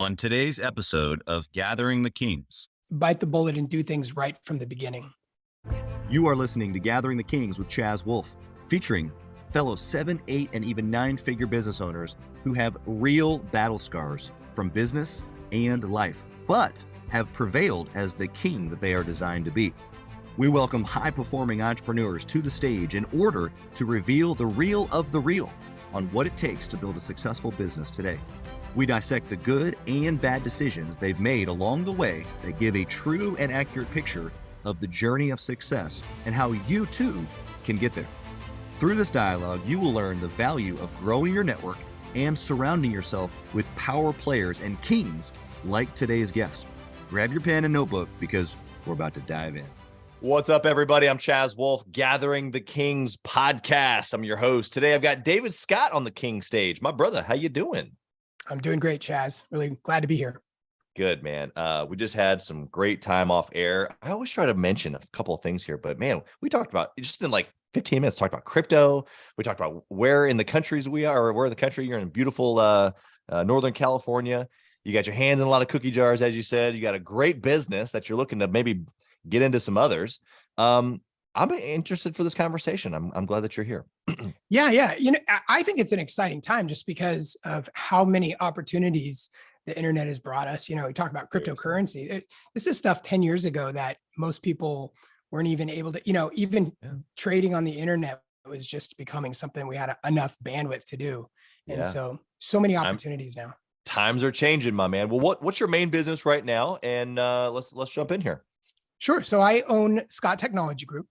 On today's episode of Gathering the Kings. Bite the bullet and do things right from the beginning. You are listening to Gathering the Kings with Chaz Wolfe, featuring fellow 7, 8, and even 9-figure business owners who have real battle scars from business and life, but have prevailed as the king that they are designed to be. We welcome high-performing entrepreneurs to the stage in order to reveal the real of the real on what it takes to build a successful business today. We dissect the good and bad decisions they've made along the way that give a true and accurate picture of the journey of success and how you too can get there. Through this dialogue, you will learn the value of growing your network and surrounding yourself with power players and kings like today's guest. Grab your pen and notebook because we're about to dive in. What's up, everybody? I'm Chaz Wolfe, Gathering the Kings podcast. I'm your host. Today, I've got David Scott on the King stage. My brother, how you doing? I'm doing great, Chaz. Really glad to be here. Good, man. We just had some great time off air. I always try to mention a couple of things here, but man, we talked about just in like 15 minutes, talked about crypto. We talked about where in the countries we are, or where in the country you're in beautiful Northern California. You got your hands in a lot of cookie jars, as you said. You got a great business that you're looking to maybe get into some others. I'm interested for this conversation. I'm glad that you're here. Yeah. I think it's an exciting time just because of how many opportunities the internet has brought us. We talk about cryptocurrency. This is stuff 10 years ago that most people weren't even able to, trading on the internet was just becoming something we had enough bandwidth to do. And so many opportunities now. Times are changing, my man. Well, what's your main business right now? And let's jump in here. Sure. So I own Scott Technology Group.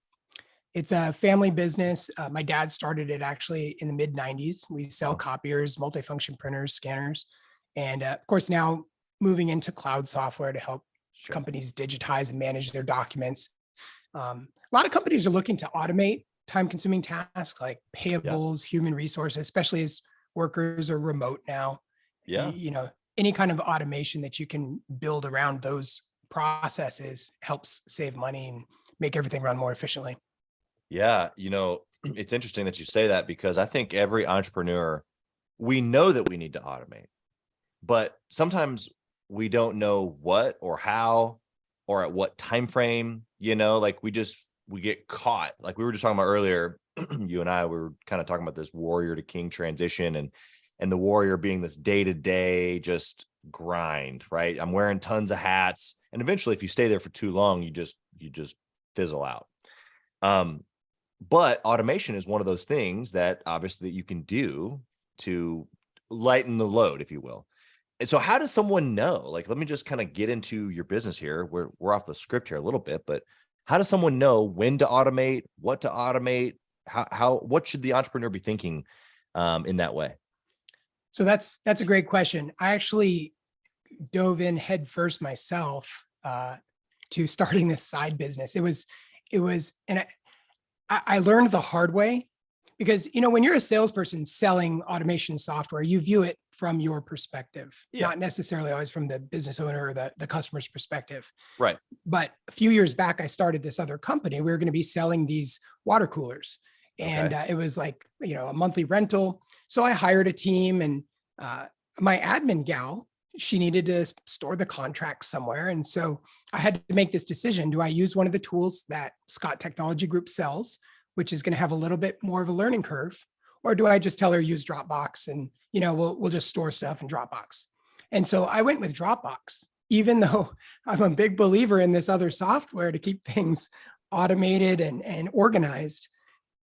It's a family business. My dad started it actually in the mid 90s. We sell copiers, multifunction printers, scanners, and of course now moving into cloud software to help companies digitize and manage their documents. A lot of companies are looking to automate time-consuming tasks like payables, human resources, especially as workers are remote now. Any kind of automation that you can build around those processes helps save money and make everything run more efficiently. Yeah. It's interesting that you say that because I think every entrepreneur, we know that we need to automate, but sometimes we don't know what or how or at what time frame, like we get caught. Like we were just talking about earlier, you and I, we were kind of talking about this warrior to king transition and the warrior being this day-to-day just grind, right? I'm wearing tons of hats. And eventually if you stay there for too long, you just fizzle out. But automation is one of those things that obviously you can do to lighten the load, if you will. And so how does someone know? Like, let me just kind of get into your business here. We're off the script here a little bit, but how does someone know when to automate, what to automate? What should the entrepreneur be thinking in that way? So that's a great question. I actually dove in head first myself to starting this side business. And I learned the hard way because, when you're a salesperson selling automation software, you view it from your perspective, not necessarily always from the business owner or the customer's perspective. Right. But a few years back, I started this other company. We were going to be selling these water coolers and it was like, a monthly rental. So I hired a team and my admin gal, she needed to store the contract somewhere. And so I had to make this decision. Do I use one of the tools that Scott Technology Group sells, which is going to have a little bit more of a learning curve? Or do I just tell her use Dropbox and, we'll just store stuff in Dropbox? And so I went with Dropbox, even though I'm a big believer in this other software to keep things automated and organized.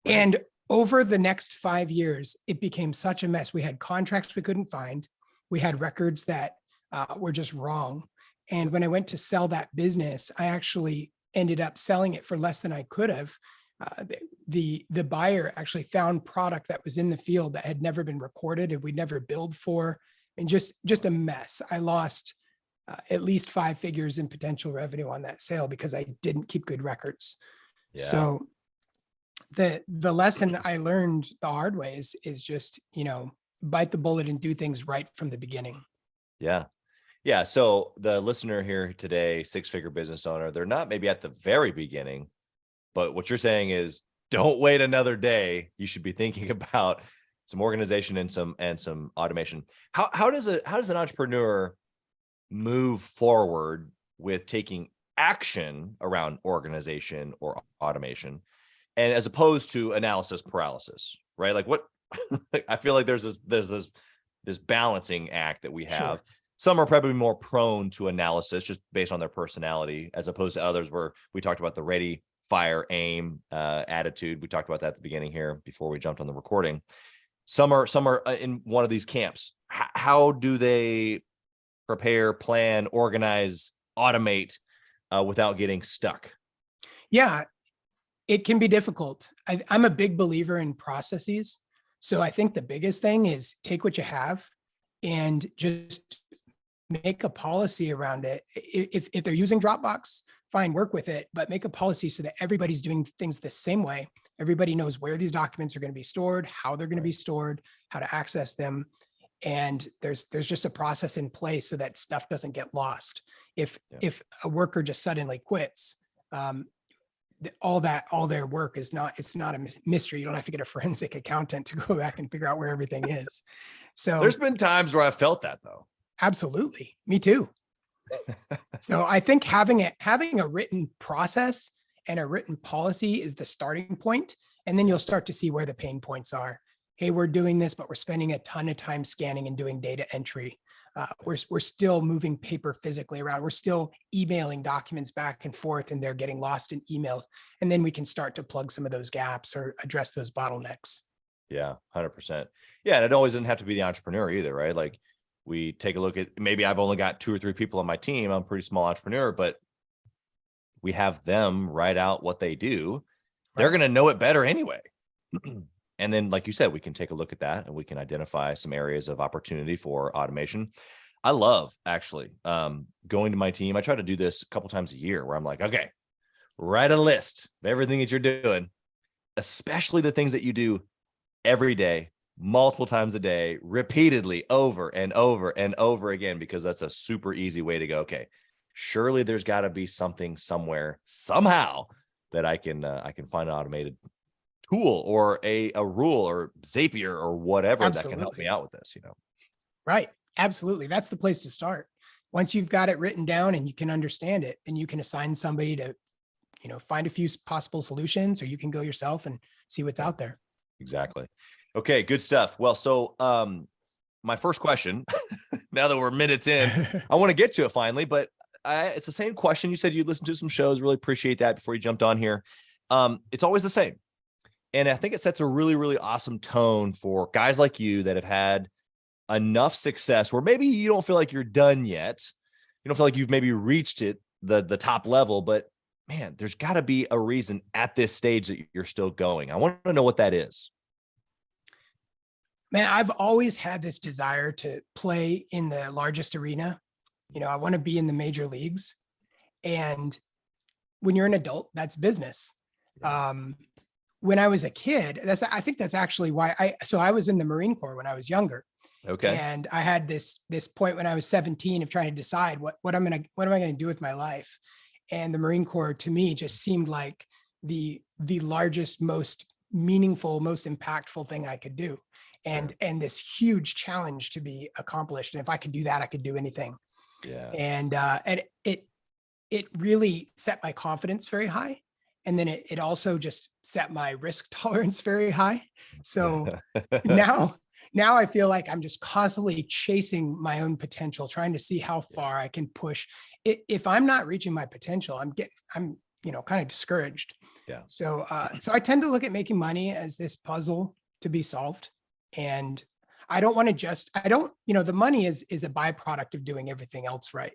And over the next 5 years, it became such a mess. We had contracts we couldn't find. We had records that were just wrong. And when I went to sell that business, I actually ended up selling it for less than I could have. The buyer actually found product that was in the field that had never been recorded and we'd never billed for, and just a mess. I lost at least 5 figures in potential revenue on that sale because I didn't keep good records. Yeah. So the lesson I learned the hard way is just, bite the bullet and do things right from the beginning. Yeah. Yeah. So the listener here today, 6-figure business owner, they're not maybe at the very beginning, but what you're saying is don't wait another day. You should be thinking about some organization and some automation. How does an entrepreneur move forward with taking action around organization or automation, and as opposed to analysis paralysis, right? Like what I feel like there's this balancing act that we have. Sure. Some are probably more prone to analysis just based on their personality, as opposed to others where we talked about the ready, fire, aim attitude. We talked about that at the beginning here before we jumped on the recording. Some are in one of these camps. How do they prepare, plan, organize, automate without getting stuck? Yeah, it can be difficult. I'm a big believer in processes. So I think the biggest thing is take what you have and just make a policy around it. If they're using Dropbox, fine, work with it, but make a policy so that everybody's doing things the same way. Everybody knows where these documents are going to be stored, how they're going to be stored, how to access them. And there's just a process in place so that stuff doesn't get lost. If a worker just suddenly quits, all their work it's not a mystery. You don't have to get a forensic accountant to go back and figure out where everything is. So there's been times where I felt that though. Absolutely. Me too. So I think having a written process and a written policy is the starting point. And then you'll start to see where the pain points are. Hey, we're doing this, but we're spending a ton of time scanning and doing data entry. We're still moving paper physically around. We're still emailing documents back and forth, and they're getting lost in emails. And then we can start to plug some of those gaps or address those bottlenecks. Yeah, 100%. Yeah, and it always doesn't have to be the entrepreneur either, right? Like we take a look at, maybe I've only got 2 or 3 people on my team. I'm a pretty small entrepreneur, but we have them write out what they do. They're going to know it better anyway. And then, like you said, we can take a look at that and we can identify some areas of opportunity for automation. I love actually going to my team. I try to do this a couple times a year where I'm like, okay, write a list of everything that you're doing, especially the things that you do every day, multiple times a day, repeatedly, over and over and over again, because that's a super easy way to go, okay, surely there's got to be something somewhere, somehow, that I can find an automated tool or a rule or Zapier or whatever Absolutely. that can help me out with this, Right. Absolutely. That's the place to start. Once you've got it written down and you can understand it, and you can assign somebody to, find a few possible solutions, or you can go yourself and see what's out there. Exactly. Okay. Good stuff. Well, so my first question, now that we're minutes in, I want to get to it finally, but it's the same question. You said you listened to some shows. Really appreciate that before you jumped on here. It's always the same. And I think it sets a really, really awesome tone for guys like you that have had enough success where maybe you don't feel like you're done yet. You don't feel like you've maybe reached the top level, but man, there's got to be a reason at this stage that you're still going. I want to know what that is. Man, I've always had this desire to play in the largest arena. I want to be in the major leagues. And when you're an adult, that's business. When I was a kid, I think that's actually why I was in the Marine Corps when I was younger. Okay. And I had this point when I was 17 of trying to decide what am I going to do with my life. And the Marine Corps to me just seemed like the largest, most meaningful, most impactful thing I could do. And this huge challenge to be accomplished. And if I could do that, I could do anything. Yeah. And it really set my confidence very high. And then it also just set my risk tolerance very high. So now I feel like I'm just constantly chasing my own potential, trying to see how far I can push. If I'm not reaching my potential, I'm kind of discouraged. Yeah. So I tend to look at making money as this puzzle to be solved. And I don't want to the money is a byproduct of doing everything else right.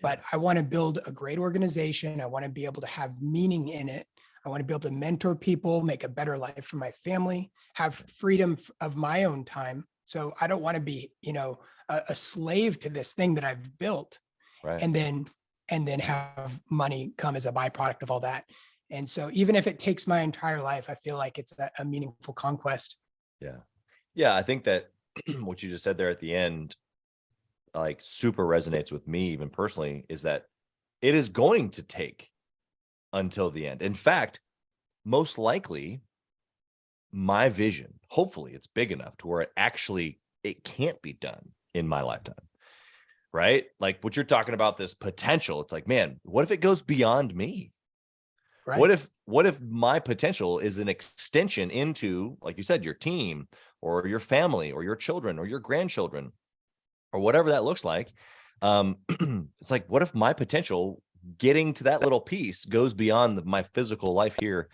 But I want to build a great organization. I want to be able to have meaning in it. I want to be able to mentor people, make a better life for my family, have freedom of my own time. So I don't want to be, a slave to this thing that I've built, right. and then have money come as a byproduct of all that. And so even if it takes my entire life, I feel like it's a meaningful conquest. Yeah. Yeah. I think that what you just said there at the end, like super resonates with me even personally, is that it is going to take until the end. In fact, most likely my vision, hopefully it's big enough to where it can't be done in my lifetime. right? Like what you're talking about, this potential. It's like, man, what if it goes beyond me? Right. What if my potential is an extension into, like you said, your team or your family or your children or your grandchildren or whatever that looks like? It's like, what if my potential getting to that little piece goes beyond my physical life here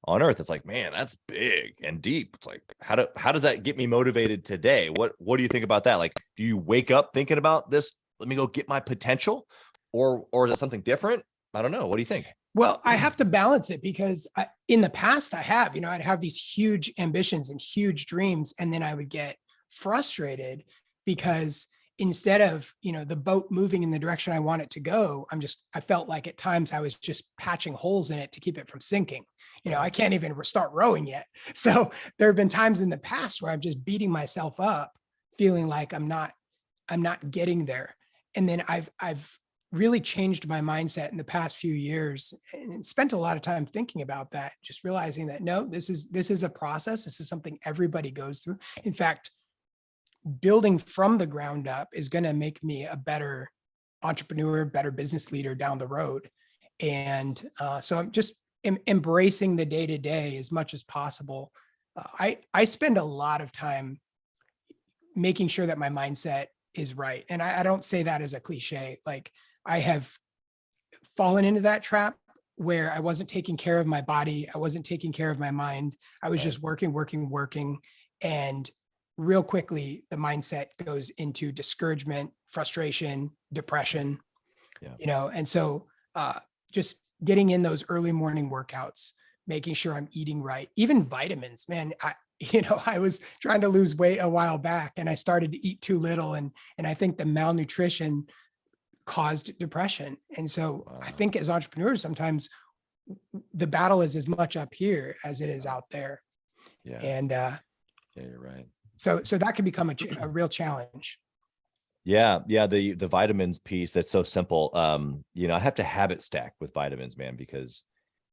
on earth? It's like, man, that's big and deep. It's like, how does that get me motivated today? What do you think about that? Like, do you wake up thinking about this? Let me go get my potential, or is it something different? I don't know. What do you think? Well, I have to balance it because in the past I'd have these huge ambitions and huge dreams, and then I would get frustrated because instead of, the boat moving in the direction I want it to go, I felt like at times I was just patching holes in it to keep it from sinking. I can't even start rowing yet. So there have been times in the past where I'm just beating myself up, feeling like I'm not getting there. And then I've really changed my mindset in the past few years and spent a lot of time thinking about that, just realizing that no, this is a process. This is something everybody goes through. In fact, building from the ground up is going to make me a better entrepreneur, better business leader down the road. And so I'm just embracing the day to day as much as possible. I spend a lot of time making sure that my mindset is right. And I don't say that as a cliche. Like, I have fallen into that trap where I wasn't taking care of my body. I wasn't taking care of my mind. I was just working. And real quickly, the mindset goes into discouragement, frustration, depression, and so just getting in those early morning workouts, making sure I'm eating right, even vitamins, man. I was trying to lose weight a while back and I started to eat too little. And I think the malnutrition caused depression. And so I think as entrepreneurs, sometimes the battle is as much up here as it is out there. Yeah. And you're right. So that can become a real challenge. Yeah. The vitamins piece, that's so simple. I have to habit stack with vitamins, man, because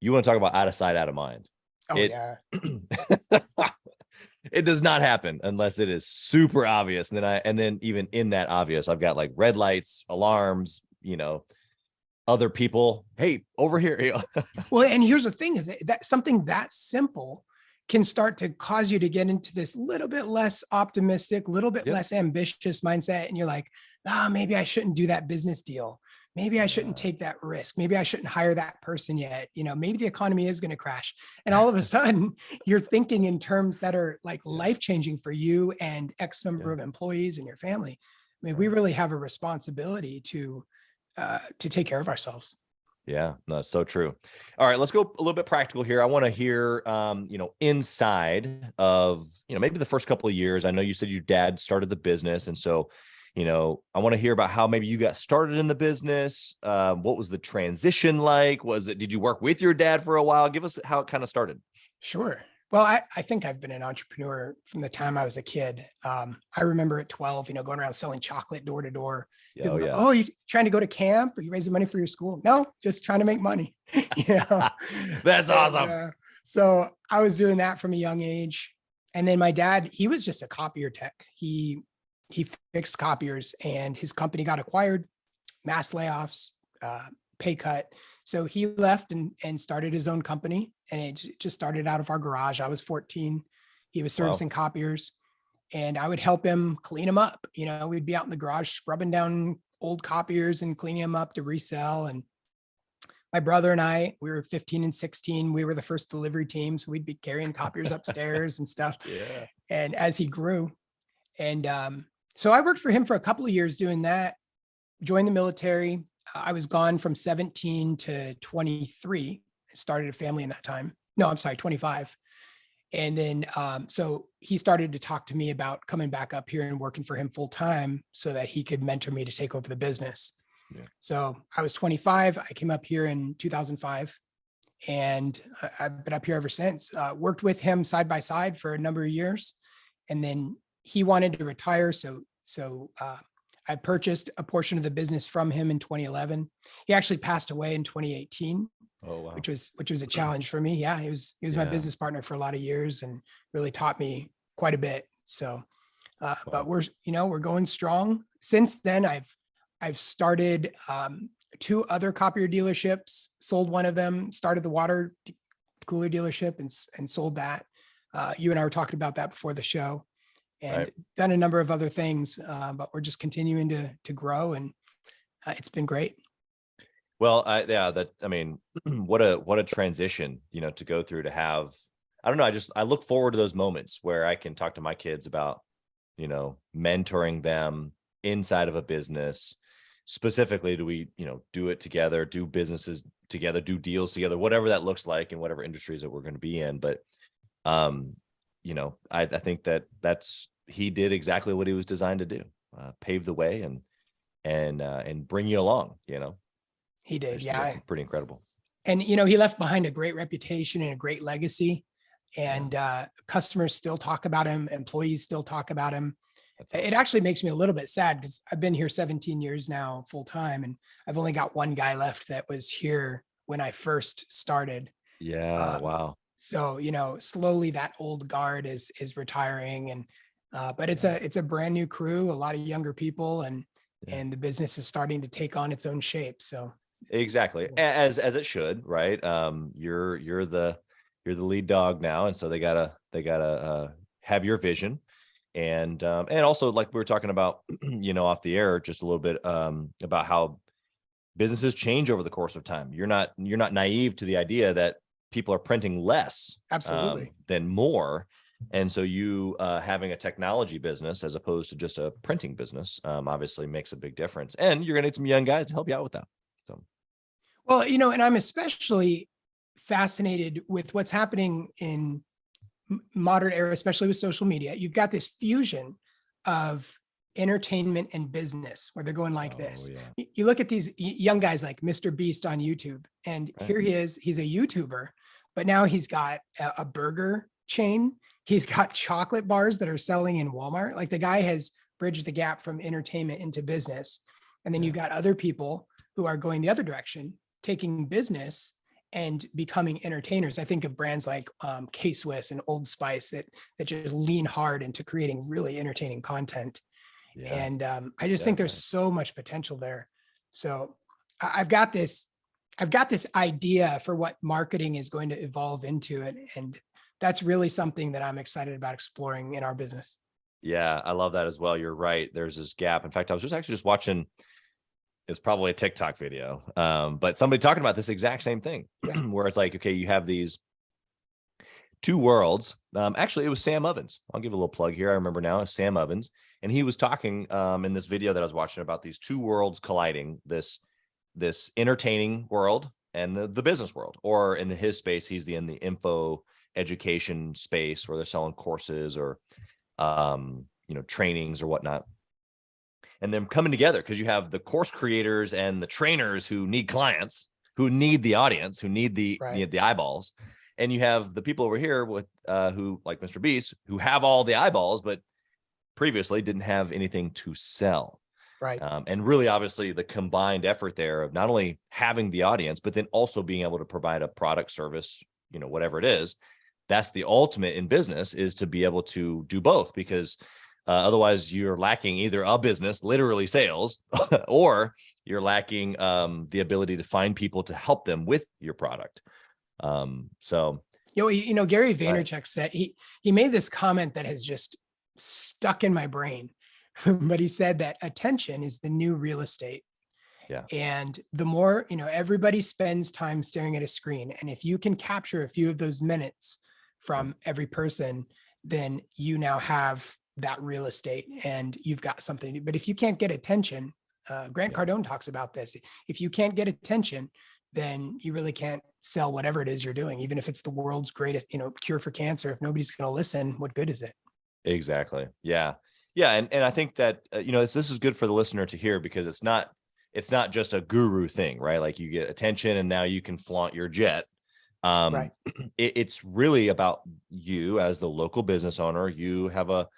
you want to talk about out of sight, out of mind. Yeah. It does not happen unless it is super obvious. And then even in that obvious, I've got like red lights, alarms, other people, hey, over here. Well, and here's the thing is that something that simple can start to cause you to get into this little bit less optimistic, little bit less ambitious mindset. And you're like, maybe I shouldn't do that business deal. Maybe I shouldn't take that risk. Maybe I shouldn't hire that person yet. Maybe the economy is going to crash. And all of a sudden you're thinking in terms that are like life-changing for you and X number of employees and your family. I mean, we really have a responsibility to take care of ourselves. Yeah, no, it's so true. All right, let's go a little bit practical here. I want to hear, inside of, maybe the first couple of years. I know you said your dad started the business. And so, I want to hear about how maybe you got started in the business. What was the transition like? Did you work with your dad for a while? Give us how it kind of started. Sure. Well, I think I've been an entrepreneur from the time I was a kid. I remember at 12, going around selling chocolate door to door. People go, oh, you trying to go to camp? Are you raising money for your school? No, just trying to make money. That's awesome. So I was doing that from a young age. And then my dad, he was just a copier tech. He fixed copiers and his company got acquired, mass layoffs, pay cut. So he left and started his own company, and it just started out of our garage. I was 14. He was servicing copiers, and I would help him clean them up. We'd be out in the garage scrubbing down old copiers and cleaning them up to resell. And my brother and I, we were 15 and 16. We were the first delivery team. So we'd be carrying copiers upstairs and stuff. Yeah. And as he grew, and so I worked for him for a couple of years doing that, joined the military. I was gone from 17 to 23. I started a family in that time. No, I'm sorry, 25. And then, so he started to talk to me about coming back up here and working for him full time so that he could mentor me to take over the business. Yeah. So I was 25. I came up here in 2005 and I've been up here ever since. Worked with him side by side for a number of years. And then he wanted to retire. So I purchased a portion of the business from him in 2011. He actually passed away in 2018. Oh, wow. Which was a challenge for me. Yeah, he was my business partner for a lot of years and really taught me quite a bit. So, but we're going strong. Since then, I've started 2 other copier dealerships, sold one of them, started the water cooler dealership and sold that. You and I were talking about that before the show, and Right. done a number of other things, but we're just continuing to grow, and it's been great. Well, I mean, what a transition, to go through to have, I don't know. I look forward to those moments where I can talk to my kids about, mentoring them inside of a business. Specifically, do we, do it together, do businesses together, do deals together, whatever that looks like in whatever industries that we're going to be in. But, I think he did exactly what he was designed to do, pave the way and bring you along, He I did, just think yeah. that's pretty incredible. And he left behind a great reputation and a great legacy. And customers still talk about him, employees still talk about him. That's It actually makes me a little bit sad because I've been here 17 years now, full time, and I've only got one guy left that was here when I first started. Yeah. Um, Wow. so slowly that old guard is retiring, and but it's Yeah. a brand new crew, a lot of younger people, Yeah. and the business is starting to take on its own shape. So Exactly. As it should, right? You're the lead dog now, and so they gotta have your vision, and also, like we were talking about, off the air just a little bit, about how businesses change over the course of time. You're not naive to the idea that people are printing less, absolutely. than more. And so you having a technology business as opposed to just a printing business, obviously makes a big difference. And you're gonna need some young guys to help you out with that. So Well, and I'm especially fascinated with what's happening in modern era, especially with social media. You've got this fusion of entertainment and business where they're going like this. yeah. You look at these young guys like Mr. Beast on YouTube, and Right. here he is, he's a YouTuber, but now he's got a burger chain. He's got chocolate bars that are selling in Walmart. Like, the guy has bridged the gap from entertainment into business. And then Yeah. you've got other people who are going the other direction, taking business and becoming entertainers. I think of brands like K-Swiss and Old Spice that just lean hard into creating really entertaining content. Yeah. And I just think there's Definitely. so much potential there. So I've got this idea for what marketing is going to evolve into it. And that's really something that I'm excited about exploring in our business. Yeah, I love that as well. You're right. There's this gap. In fact, I was just watching, it's probably a TikTok video, but somebody talking about this exact same thing, Yeah. where it's like, okay, you have these two worlds. Actually, it was Sam Ovens. I'll give a little plug here. I remember now, it's Sam Ovens, and he was talking in this video that I was watching about these two worlds colliding: this entertaining world and the business world. Or in his space, he's in the info education space where they're selling courses or trainings or whatnot. And them coming together because you have the course creators and the trainers who need clients, who need the audience, who need the eyeballs. And you have the people over here with who, like Mr. Beast, who have all the eyeballs, but previously didn't have anything to sell. Right. And really, obviously, the combined effort there of not only having the audience, but then also being able to provide a product, service, whatever it is. That's the ultimate in business, is to be able to do both, because otherwise you're lacking either a business, literally sales, or you're lacking the ability to find people to help them with your product. So, Gary Vaynerchuk said, he made this comment that has just stuck in my brain, but he said that attention is the new real estate. Yeah. And the more, everybody spends time staring at a screen. And if you can capture a few of those minutes from every person, then you now have that real estate and you've got something to do. But if you can't get attention, Grant Cardone talks about this. If you can't get attention, then you really can't sell whatever it is you're doing, even if it's the world's greatest, cure for cancer. If nobody's going to listen, what good is it? Exactly. Yeah. Yeah. And I think that, this is good for the listener to hear, because it's not just a guru thing, right? Like, you get attention and now you can flaunt your jet. Right. It's really about you as the local business owner. You have a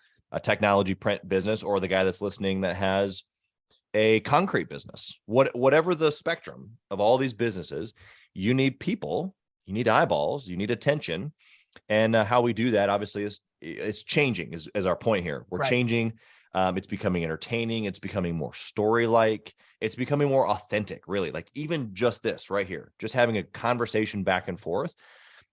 technology print business, or the guy that's listening that has a concrete business, whatever the spectrum of all these businesses, you need people, you need eyeballs, you need attention. And how we do that, obviously, is changing is our point here. We're changing It's becoming entertaining. It's becoming more story-like. It's becoming more authentic, really. Like even just this right here, just having a conversation back and forth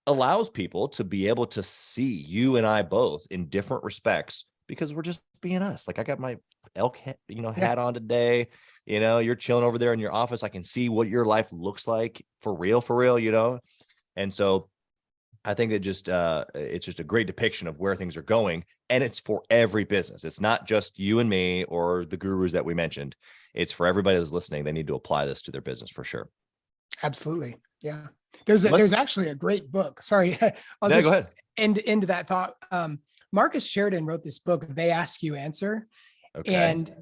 allows people to be able to see you and I both in different respects because we're just being us. Like I got my elk hat, hat on today. You're chilling over there in your office. I can see what your life looks like for real. And so I think that it's just a great depiction of where things are going, and it's for every business. It's not just you and me or the gurus that we mentioned. It's for everybody that's listening. They need to apply this to their business for sure. Absolutely. Yeah. There's actually a great book. Sorry. I'll just go ahead. end that thought. Marcus Sheridan wrote this book, They Ask You Answer. Okay. And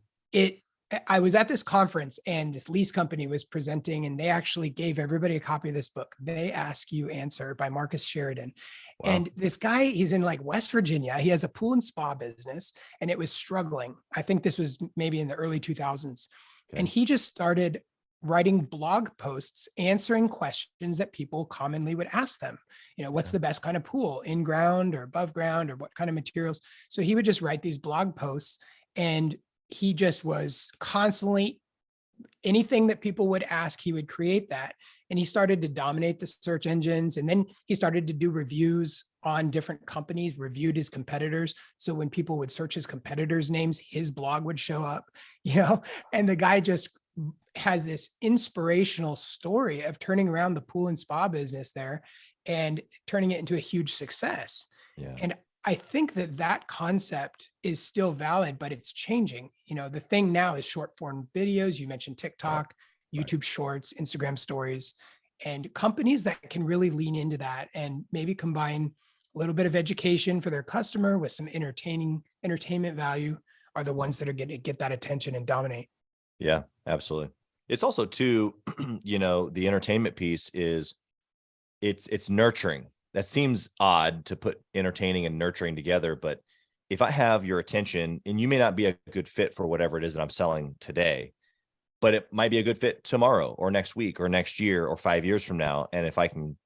I was at this conference and this lease company was presenting, and they actually gave everybody a copy of this book, They Ask You Answer, by Marcus Sheridan. Wow. And this guy, he's in like West Virginia. He has a pool and spa business, and it was struggling. I think this was maybe in the early 2000s. Okay. And he just started writing blog posts, answering questions that people commonly would ask them. What's the best kind of pool, in ground or above ground, or what kind of materials? So he would just write these blog posts, and he just was constantly, anything that people would ask, he would create that. And he started to dominate the search engines. And then he started to do reviews on different companies, reviewed his competitors. So when people would search his competitors' names, his blog would show up, and the guy just has this inspirational story of turning around the pool and spa business there and turning it into a huge success. Yeah. And I think that concept is still valid, but it's changing. The thing now is short form videos. You mentioned TikTok, YouTube Shorts, Instagram Stories, and companies that can really lean into that and maybe combine a little bit of education for their customer with some entertainment value are the ones that are going to get that attention and dominate. Yeah, absolutely. It's also too, the entertainment piece is it's nurturing. That seems odd to put entertaining and nurturing together, but if I have your attention, and you may not be a good fit for whatever it is that I'm selling today, but it might be a good fit tomorrow or next week or next year or 5 years from now. And if I can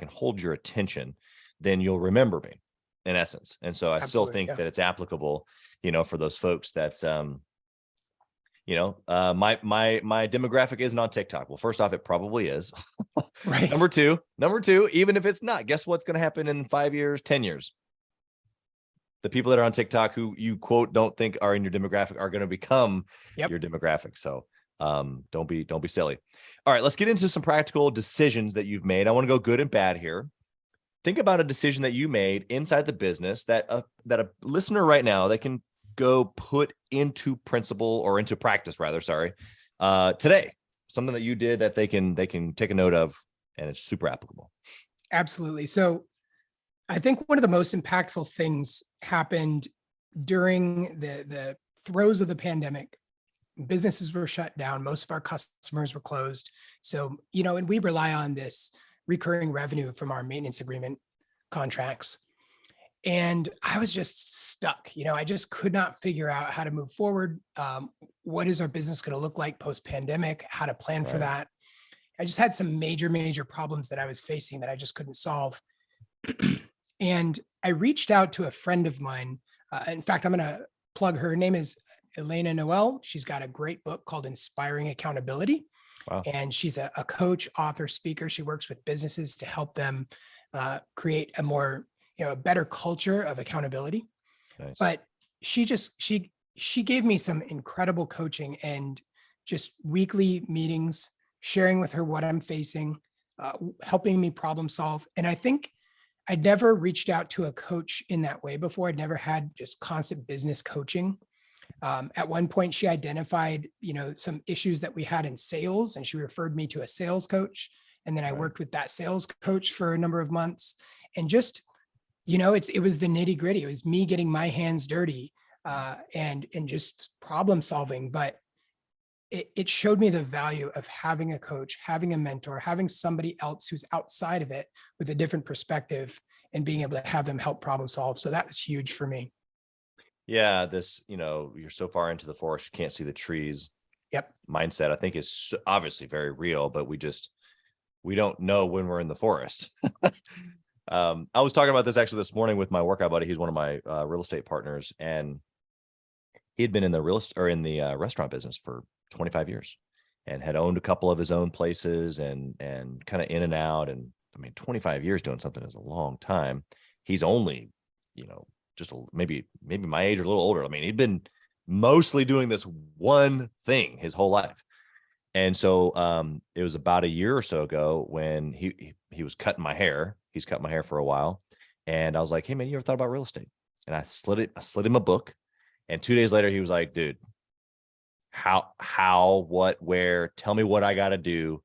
hold your attention, then you'll remember me in essence. And so I still think that it's applicable, for those folks that's, my demographic isn't on TikTok. Well, first off, it probably is. Right. Number two, even if it's not, guess what's going to happen in 5 years, 10 years? The people that are on TikTok who you quote don't think are in your demographic are going to become your demographic. So don't be silly. All right, let's get into some practical decisions that you've made. I want to go good and bad here. Think about a decision that you made inside the business that a listener right now that can go put into principle or into practice rather, today, something that you did that they can take a note of, and it's super applicable. Absolutely. So I think one of the most impactful things happened during the throes of the pandemic. Businesses were shut down. Most of our customers were closed. So, and we rely on this recurring revenue from our maintenance agreement contracts. And I was just stuck. I just could not figure out how to move forward. What is our business going to look like post-pandemic? How to plan for that? I just had some major problems that I was facing that I just couldn't solve. And I reached out to a friend of mine. In fact, I'm going to plug her. Her name is Elena Noel. She's got a great book called Inspiring Accountability. Wow. And she's a coach, author, speaker. She works with businesses to help them create a more a better culture of accountability. Nice. But she gave me some incredible coaching and just weekly meetings, sharing with her what I'm facing, helping me problem solve. And I think I'd never reached out to a coach in that way before. I'd never had just constant business coaching. At one point, she identified, some issues that we had in sales, and she referred me to a sales coach. And then I worked with that sales coach for a number of months, and just it was the nitty gritty. It was me getting my hands dirty and just problem solving. But it showed me the value of having a coach, having a mentor, having somebody else who's outside of it with a different perspective and being able to have them help problem solve. So that was huge for me. Yeah. This, you're so far into the forest, you can't see the trees. Yep. Mindset, I think, is obviously very real, but we don't know when we're in the forest. I was talking about this actually this morning with my workout buddy. He's one of my real estate partners. And, he had been in the restaurant business for 25 years and had owned a couple of his own places and kind of in and out. And I mean, 25 years doing something is a long time. He's only, just maybe my age or a little older. I mean, he'd been mostly doing this one thing his whole life. And so it was about a year or so ago when he was cutting my hair. He's cut my hair for a while. And I was like, hey man, you ever thought about real estate? And I slid him a book. And 2 days later, he was like, dude, how, what, where, tell me what I got to do.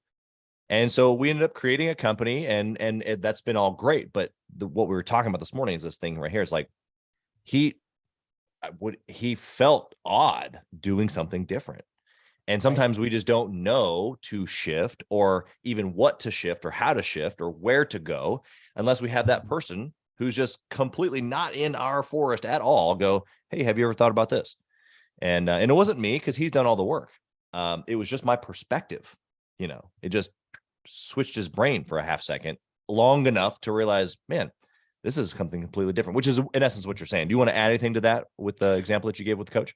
And so we ended up creating a company and that's been all great. But what we were talking about this morning is this thing right here. It's like, he felt odd doing something different. And sometimes we just don't know to shift or even what to shift or how to shift or where to go unless we have that person who's just completely not in our forest at all go, hey, have you ever thought about this? And it wasn't me because he's done all the work. It was just my perspective. It just switched his brain for a half second long enough to realize, man, this is something completely different, which is in essence what you're saying. Do you want to add anything to that with the example that you gave with the coach?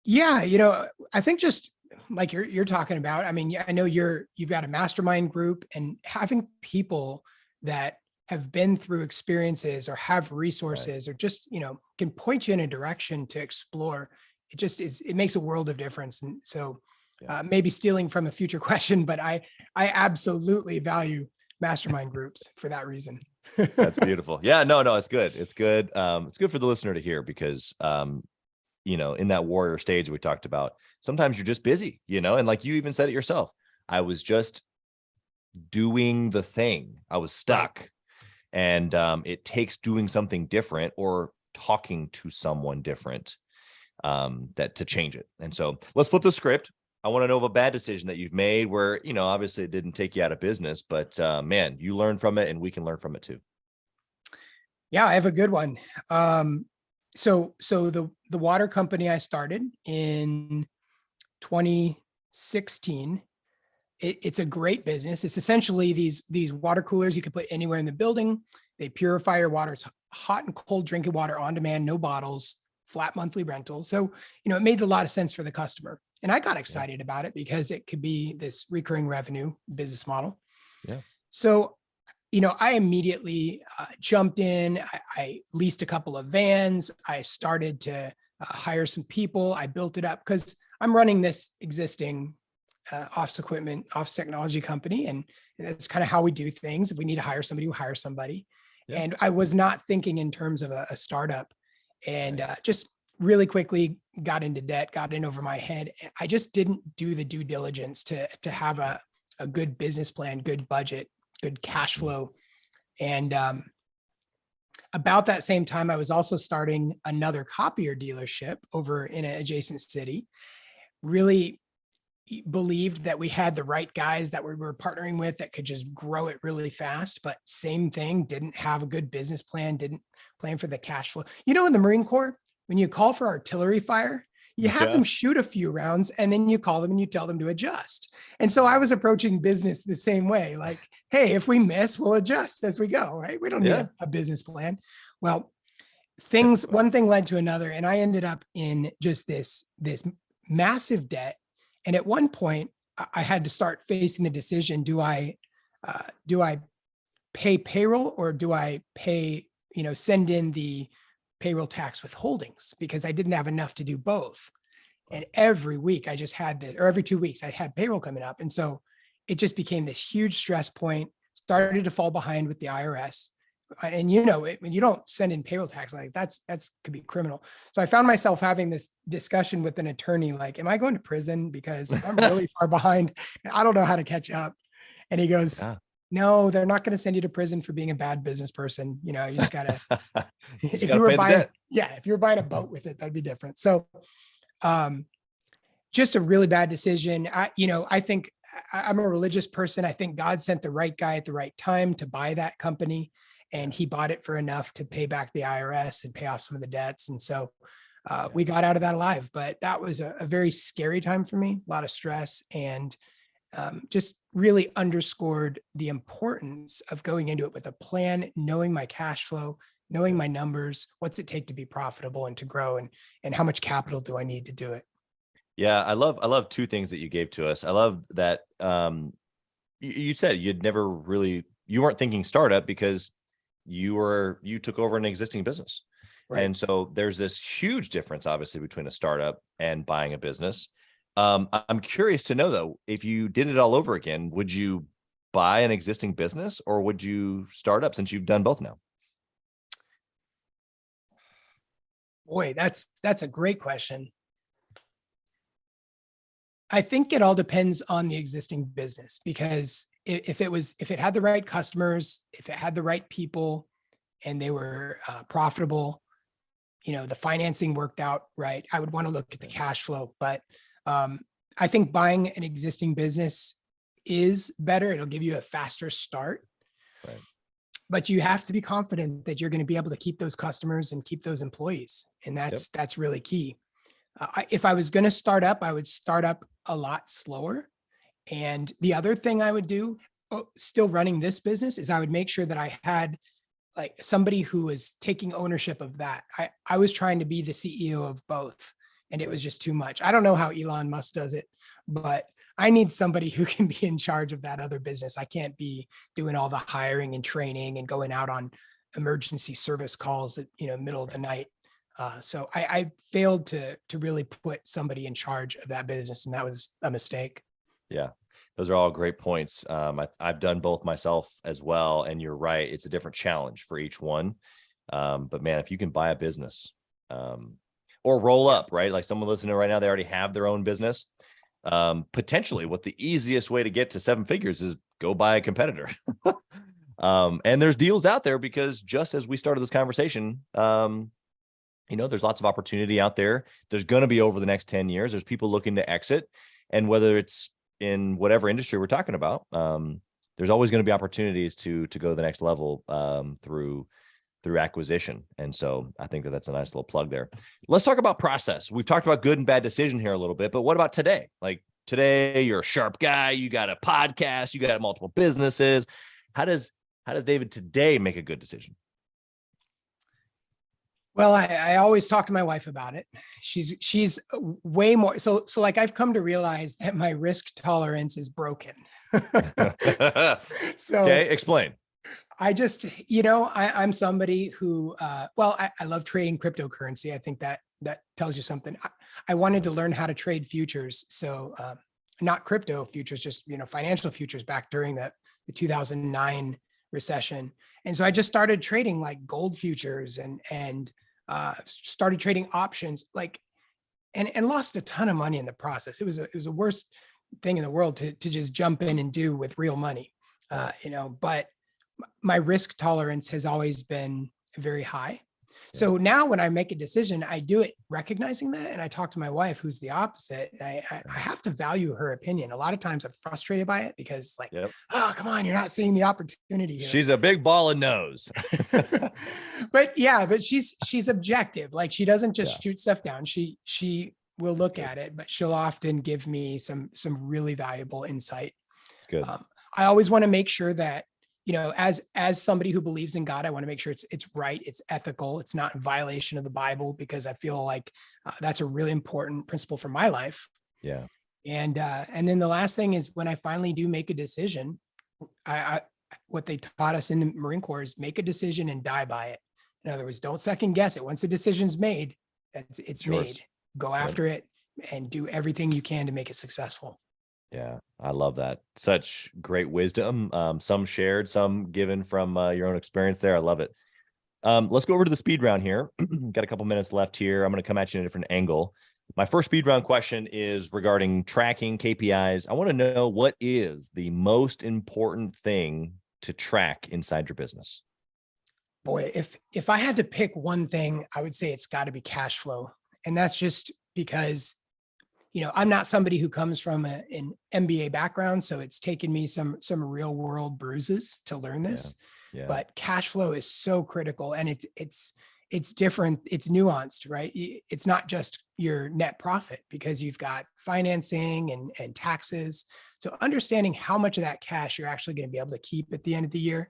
Yeah, I think just like you're talking about, I mean, I know you've got a mastermind group, and having people that have been through experiences or have resources or just, can point you in a direction to explore. It makes a world of difference. And so maybe stealing from a future question, but I absolutely value mastermind groups for that reason. That's beautiful. Yeah, no, it's good. It's good. It's good for the listener to hear because, in that warrior stage we talked about, sometimes you're just busy, and like you even said it yourself, I was just doing the thing. I was stuck. And it takes doing something different or talking to someone different to change it. And so let's flip the script. I want to know of a bad decision that you've made where, obviously it didn't take you out of business, but man, you learned from it and we can learn from it too. Yeah, I have a good one. So the water company I started in 2016, it's a great business. It's essentially these water coolers you can put anywhere in the building. They purify your water. It's hot and cold drinking water on demand, no bottles, flat monthly rental. So, it made a lot of sense for the customer. And I got excited about it because it could be this recurring revenue business model. Yeah. So, I immediately jumped in. I leased a couple of vans. I started to hire some people. I built it up because I'm running this existing office technology company. And that's kind of how we do things. If we need to hire somebody, we hire somebody. Yeah. And I was not thinking in terms of a startup, and just really quickly got into debt, got in over my head. I just didn't do the due diligence to have a good business plan, good budget, good cash flow. And about that same time, I was also starting another copier dealership over in an adjacent city. Really believed that we had the right guys that we were partnering with that could just grow it really fast, but same thing, didn't have a good business plan, didn't plan for the cash flow. In the Marine Corps, when you call for artillery fire, you have them shoot a few rounds and then you call them and you tell them to adjust. And so I was approaching business the same way, like, hey, if we miss, we'll adjust as we go, right? We don't need a business plan. Well, one thing led to another, and I ended up in just this massive debt. And at one point I had to start facing the decision, do I pay payroll or do I pay, send in the payroll tax withholdings, because I didn't have enough to do both. And every week I just had this, or every 2 weeks I had payroll coming up. And so it just became this huge stress point, started to fall behind with the IRS. And when you don't send in payroll tax, like that's could be criminal. So I found myself having this discussion with an attorney, like, am I going to prison because I'm really far behind? I don't know how to catch up. And he goes, no, they're not going to send you to prison for being a bad business person. You just gotta, if you were buying a boat with it, that'd be different. So, just a really bad decision. I think I'm a religious person. I think God sent the right guy at the right time to buy that company. And he bought it for enough to pay back the IRS and pay off some of the debts. And so we got out of that alive. But that was a very scary time for me, a lot of stress, and just really underscored the importance of going into it with a plan, knowing my cash flow, knowing my numbers, what's it take to be profitable and to grow, and how much capital do I need to do it? Yeah, I love two things that you gave to us. I love that you said you weren't thinking startup because you took over an existing business. Right. And so there's this huge difference, obviously, between a startup and buying a business. I'm curious to know, though, if you did it all over again, would you buy an existing business or would you start up, since you've done both now? Boy, that's a great question. I think it all depends on the existing business, because if it had the right customers, if it had the right people, and they were profitable, the financing worked out right, I would want to look at the cash flow. But I think buying an existing business is better. It'll give you a faster start. Right. But you have to be confident that you're going to be able to keep those customers and keep those employees. And that's really key. If I was going to start up, I would start up a lot slower. And the other thing I would do, still running this business, is I would make sure that I had like somebody who was taking ownership of that. I was trying to be the CEO of both, and it was just too much. I don't know how Elon Musk does it, but I need somebody who can be in charge of that other business. I can't be doing all the hiring and training and going out on emergency service calls at middle of the night. So I failed to really put somebody in charge of that business, and that was a mistake. Yeah, those are all great points. I've done both myself as well, and you're right. It's a different challenge for each one. But man, if you can buy a business or roll up, right? Like someone listening right now, they already have their own business. Potentially what the easiest way to get to 7 figures is go buy a competitor. And there's deals out there, because just as we started this conversation, there's lots of opportunity out there. There's going to be, over the next 10 years, there's people looking to exit. And whether it's in whatever industry we're talking about, there's always going to be opportunities to go to the next level through acquisition. And so I think that's a nice little plug there. Let's talk about process. We've talked about good and bad decision here a little bit, but what about today? Like today, you're a sharp guy. You got a podcast. You got multiple businesses. How does David today make a good decision? Well, I always talk to my wife about it. She's way more. So like I've come to realize that my risk tolerance is broken. So okay, explain. I just, I'm somebody who, I love trading cryptocurrency. I think that tells you something. I wanted to learn how to trade futures. So not crypto futures, just, financial futures back during the 2009 recession. And so I just started trading like gold futures and started trading options, and lost a ton of money in the process. It was the worst thing in the world to just jump in and do with real money, but my risk tolerance has always been very high. So now when I make a decision, I do it recognizing that. And I talk to my wife, who's the opposite. I have to value her opinion. A lot of times I'm frustrated by it because oh, come on, you're not seeing the opportunity here. She's a big ball of nose. but she's objective. Like she doesn't just shoot stuff down. She will look at it, but she'll often give me some really valuable insight. It's good. I always want to make sure that, as somebody who believes in God, I want to make sure it's right, it's ethical, it's not in violation of the Bible, because I feel like that's a really important principle for my life. Yeah. And then the last thing is, when I finally do make a decision, what they taught us in the Marine Corps is make a decision and die by it. In other words, don't second guess it. Once the decision's made, it's made. Go after it and do everything you can to make it successful. Yeah, I love that. Such great wisdom. Some shared, some given from your own experience there. I love it. Let's go over to the speed round here. Got a couple minutes left here. I'm going to come at you in a different angle. My first speed round question is regarding tracking KPIs. I want to know, what is the most important thing to track inside your business? Boy, if I had to pick one thing, I would say it's got to be cash flow. And that's just because I'm not somebody who comes from an MBA background, so it's taken me some real world bruises to learn this. Yeah. But cash flow is so critical, and it's different. It's nuanced, right? It's not just your net profit, because you've got financing and taxes. So understanding how much of that cash you're actually going to be able to keep at the end of the year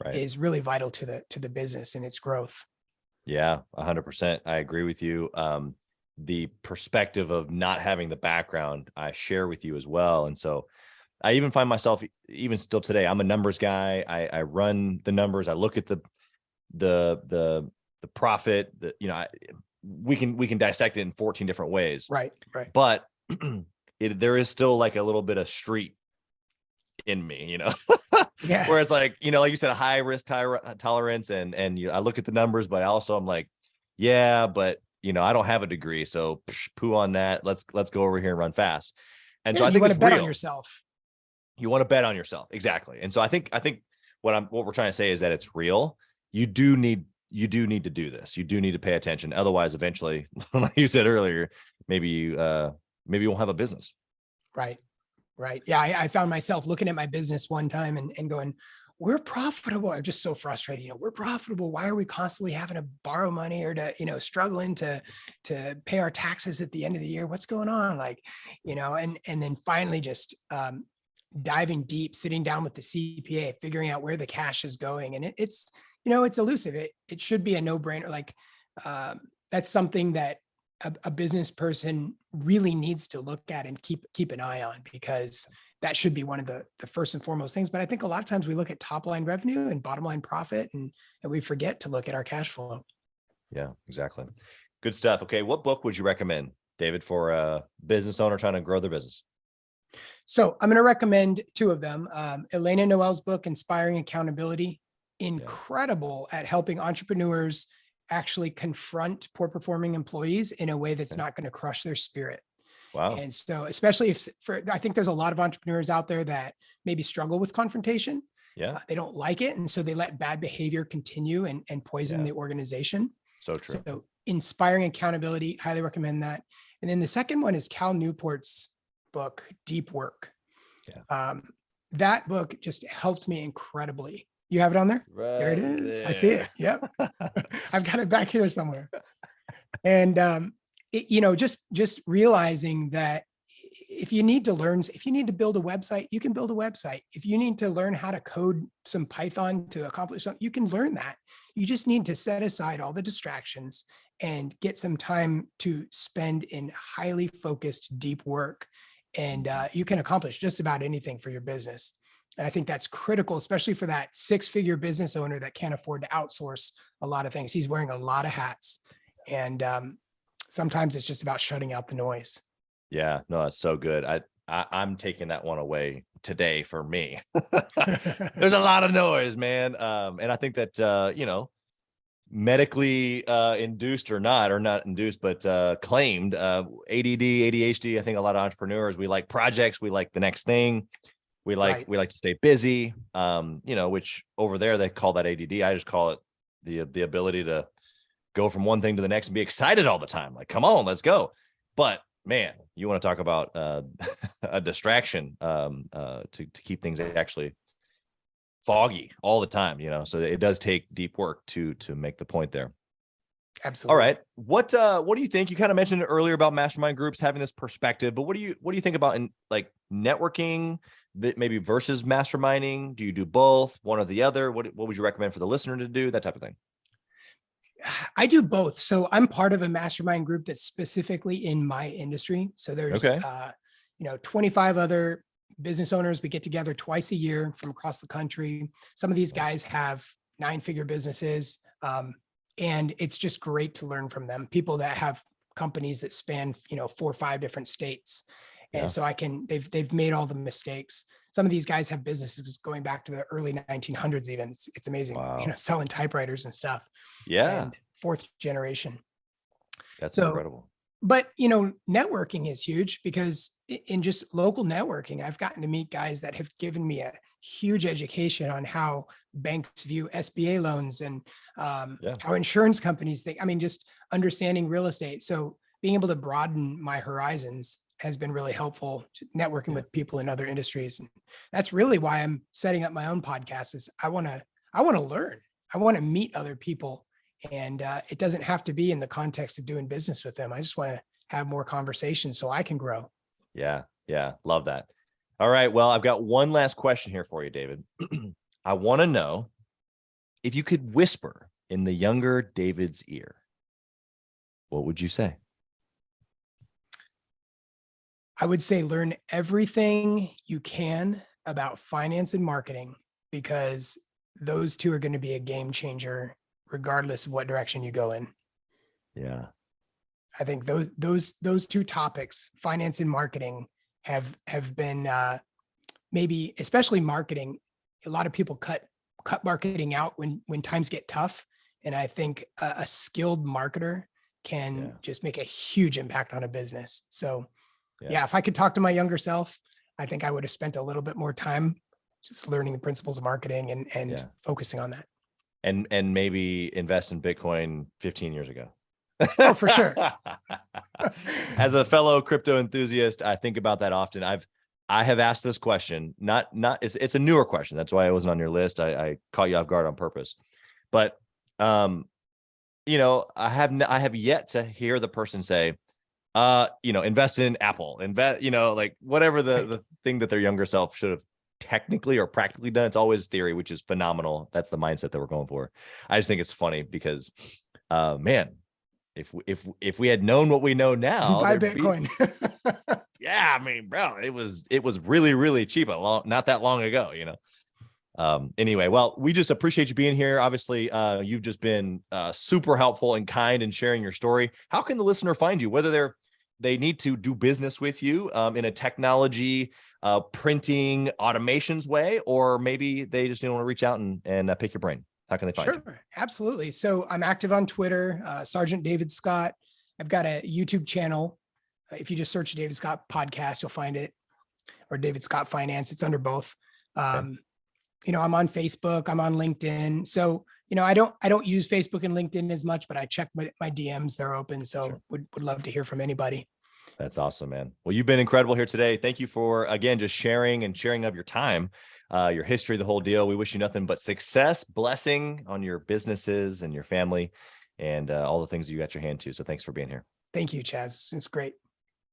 Right. is really vital to the business and its growth. Yeah, 100%. I agree with you. The perspective of not having the background, I share with you as well. And so I even find myself, even still today, I'm a numbers guy. I run the numbers. I look at the profit. We can dissect it in 14 different ways. Right. But there is still like a little bit of street in me, Yeah. where it's like, like you said, a high risk tolerance, and I look at the numbers, but also I'm like, yeah, but I don't have a degree, so poo on that. Let's go over here and run fast. And so I think you want it's to bet real. on yourself. You want to bet on yourself, exactly. And so I think what we're trying to say is that it's real. You do need to do this. You do need to pay attention. Otherwise, eventually, like you said earlier, maybe you won't have a business. Right. Yeah. I found myself looking at my business one time and going, we're profitable. I'm just so frustrated. We're profitable. Why are we constantly having to borrow money or to, struggling to pay our taxes at the end of the year? What's going on? And then finally just diving deep, sitting down with the CPA, figuring out where the cash is going. And it's elusive. It should be a no-brainer. That's something that a business person really needs to look at and keep an eye on, because that should be one of the first and foremost things. But I think a lot of times we look at top line revenue and bottom line profit, and we forget to look at our cash flow. Yeah, exactly. Good stuff. Okay. What book would you recommend, David, for a business owner trying to grow their business? So I'm going to recommend two of them. Elena Noel's book, Inspiring Accountability, incredible at helping entrepreneurs actually confront poor performing employees in a way that's not going to crush their spirit. Wow. And so, especially I think there's a lot of entrepreneurs out there that maybe struggle with confrontation. Yeah. They don't like it. And so they let bad behavior continue and poison the organization. So true. So Inspiring Accountability, highly recommend that. And then the second one is Cal Newport's book, Deep Work. Yeah. That book just helped me incredibly. You have it on there? Right there it is. there. I see it. Yep. I've got it back here somewhere. And, just realizing that if you need to build a website, you can build a website. If you need to learn how to code some Python to accomplish something, you can learn that. You just need to set aside all the distractions and get some time to spend in highly focused, deep work. And you can accomplish just about anything for your business. And I think that's critical, especially for that 6-figure business owner that can't afford to outsource a lot of things. He's wearing a lot of hats. And sometimes it's just about shutting out the noise. Yeah, no, that's so good. I'm taking that one away today for me. There's a lot of noise, man. And I think that, medically induced or not induced, but claimed ADD, ADHD. I think a lot of entrepreneurs, we like projects. We like the next thing. We like to stay busy, which over there they call that ADD. I just call it the ability to go from one thing to the next and be excited all the time. Like, come on, let's go. But man, you want to talk about a distraction to keep things actually foggy all the time, so it does take deep work to make the point there. Absolutely. All right. What do you think? You kind of mentioned it earlier about mastermind groups having this perspective, but what do you think about in like networking maybe versus masterminding? Do you do both, one or the other? What would you recommend for the listener to do? That type of thing. I do both. So I'm part of a mastermind group that's specifically in my industry. So there's, 25 other business owners. We get together twice a year from across the country. Some of these guys have 9-figure businesses. And it's just great to learn from them. People that have companies that span, 4 or 5 different states. And so they've made all the mistakes. Some of these guys have businesses going back to the early 1900s even. It's amazing, Wow. Selling typewriters and stuff. Yeah. And 4th generation. That's incredible. But, networking is huge, because in just local networking, I've gotten to meet guys that have given me a huge education on how banks view SBA loans and how insurance companies think. I mean, just understanding real estate. So being able to broaden my horizons has been really helpful, networking with people in other industries. And that's really why I'm setting up my own podcast. Is I want to learn. I want to meet other people. And it doesn't have to be in the context of doing business with them. I just want to have more conversations so I can grow. Yeah. Love that. All right. Well, I've got one last question here for you, David. I want to know if you could whisper in the younger David's ear, what would you say? I would say learn everything you can about finance and marketing, because those two are going to be a game changer regardless of what direction you go in. Yeah. I think those two topics, finance and marketing, have been maybe, especially marketing. A lot of people cut marketing out when times get tough, and I think a skilled marketer can just make a huge impact on a business. So, yeah, if I could talk to my younger self, I think I would have spent a little bit more time just learning the principles of marketing and focusing on that. And maybe invest in Bitcoin 15 years ago. Oh, for sure. As a fellow crypto enthusiast, I think about that often. I have asked this question, not it's a newer question. That's why I wasn't on your list. I caught you off guard on purpose. But you know, I have yet to hear the person say, you know, invest in Apple, invest, you know, like whatever the thing that their younger self should have technically or practically done. It's always theory, which is phenomenal. That's the mindset that we're going for. I just think it's funny because man, if we had known what we know now, buy Bitcoin. Yeah, I mean, bro, it was really, really cheap not that long ago, you know. Anyway, well, we just appreciate you being here. Obviously, you've just been super helpful and kind in sharing your story. How can the listener find you, whether they need to do business with you in a technology, printing, automations way, or maybe they just want to reach out and pick your brain? How can they find you? Sure, absolutely. So I'm active on Twitter, Sergeant David Scott. I've got a YouTube channel. If you just search David Scott Podcast, you'll find it, or David Scott Finance. It's under both. You know, I'm on Facebook, I'm on LinkedIn. So, you know, I don't use Facebook and LinkedIn as much, but I check my DMs, they're open. So would love to hear from anybody. That's awesome, man. Well, you've been incredible here today. Thank you for, again, just sharing of your time, your history, the whole deal. We wish you nothing but success, blessing on your businesses and your family and all the things that you got your hand to. So thanks for being here. Thank you, Chaz. It's great.